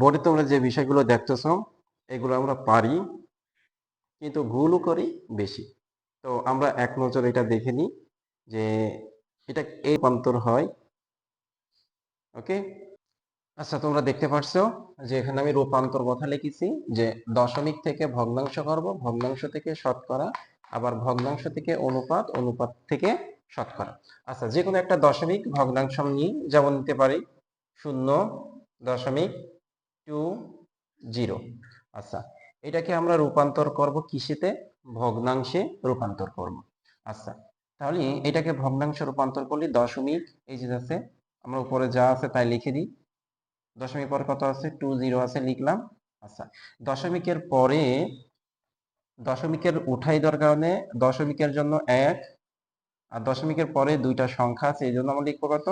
বোর্ডে তোমরা যে বিষয়গুলো দেখতেছ এগুলো আমরা পারি, কিন্তু ভুলও করি বেশি। তো আমরা এক নজর এটা দেখে নিই যে এটা এই রূপান্তর হয়। ওকে, আচ্ছা তোমরা দেখতে পারছো যে এখানে আমি রূপান্তর কথা লিখেছি যে দশমিক থেকে ভগ্নাংশ করব, ভগ্নাংশ থেকে শতকরা, আবার ভগ্নাংশ থেকে অনুপাত, অনুপাত থেকে শতকরা। আচ্ছা যে কোনো একটা দশমিক ভগ্নাংশ নিই, যেমন নিতে পারি 0.20। আচ্ছা এটাকে আমরা রূপান্তর করব কিসেতে? ভগ্নাংশে রূপান্তর করব। আচ্ছা তাহলে এটাকে ভগ্নাংশে রূপান্তর করলে দশমিক এই যে আছে, আমরা উপরে যা আছে তাই লিখে দিই। দশমিক পরে কত আছে? 20 আছে, লিখলাম। আচ্ছা দশমিকের পরে দশমিকের উঠাই দেওয়ার কারণে দশমিকের জন্য 1, আর দশমিকের পরে দুইটা সংখ্যা আছে, এই জন্য আমরা লিখবো কত?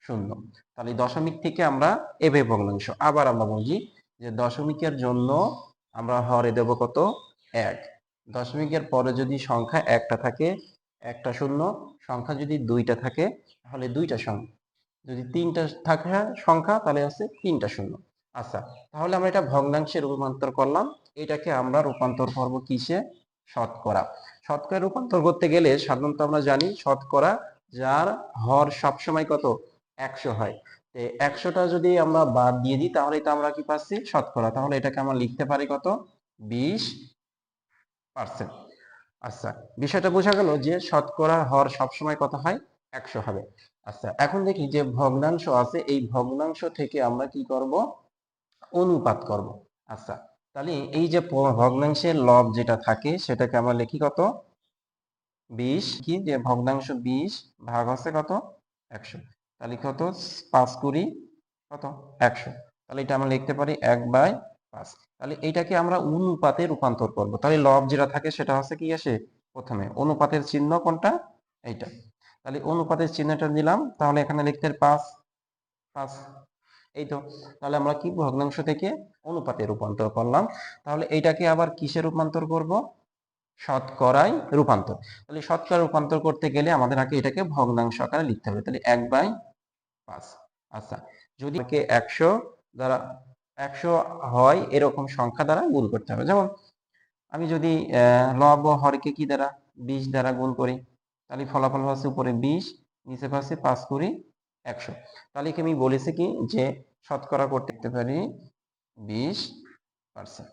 0। তাহলে দশমিক থেকে আমরা এভাবে ভগ্নাংশ। আবার আমরা বুঝি যে দশমিকের জন্য আমরা হরে দেব কত? 1। দশমিকের পরে যদি সংখ্যা একটা থাকে, একটা শূন্য, সংখ্যা যদি দুইটা থাকে তাহলে দুইটা সংখ্যা, যদি তিনটা থাকে সংখ্যা তাহলে আছে তিনটা শূন্য। আচ্ছা তাহলে আমরা এটা ভগ্নাংশে রূপান্তর করলাম, এটাকে আমরা রূপান্তর করব কিসে? শতকরা। শতকরা রূপান্তর করতে গেলে সাধারণত আমরা জানি শতকরা যার হর সবসময় কত? 100 হয়। তো 100টা যদি আমরা বাদ দিয়ে দিই তাহলে তো আমরা কি পাচ্ছি? শতকরা। তাহলে এটাকে আমরা লিখতে পারি কত? 20%। আচ্ছা বিষয়টা বোঝা গেল যে শতকরা হর সবসময় কত হয়? 100 হবে। আচ্ছা এখন দেখি যে ভগ্নাংশ আছে, এই ভগ্নাংশ থেকে আমরা কি করব? অনুপাত করব। আচ্ছা তাহলে এই যে ভগ্নাংশের লব যেটা থাকে সেটাকে আমরা লিখি কত? 20। কি যে ভগ্নাংশ 20 ভাগ হচ্ছে কত? 100। তাহলে কত? 5 কত? 100। তাহলে এটা আমরা লিখতে পারি 1/5। তাহলে এটাকে আমরা অনুপাতে রূপান্তর করব। তাহলে লব যেটা থাকে সেটা হচ্ছে কি আসে প্রথমে, অনুপাতের চিহ্ন কোনটা? এইটা। তাহলে অনুপাতের চিহ্নটা দিলাম, তাহলে এখানে লিখতে 5 5। এই তো, তাহলে আমরা কি ভগ্নাংশ থেকে অনুপাতে রূপান্তর করলাম। তাহলে এইটাকে আবার কিসে রূপান্তর করব? শতকরায় রূপান্তর। তাহলে শতকরা রূপান্তর করতে গেলে আমাদের আগে এটাকে ভগ্নাংশ আকারে লিখতে হবে। তাহলে 1/5। আচ্ছা যদি 100 দ্বারা 100 হয় এরকম সংখ্যা দ্বারা গুণ করতে হবে। যেমন আমি যদি লব ও হরকে কি দ্বারা? 20 দ্বারা গুণ করি, তাহলে ফলাফল হচ্ছে উপরে 20, নিচে পাচ্ছি 5×100। তাহলে কি আমি বলেছি কি যে শতকরা করতে পারি 20%।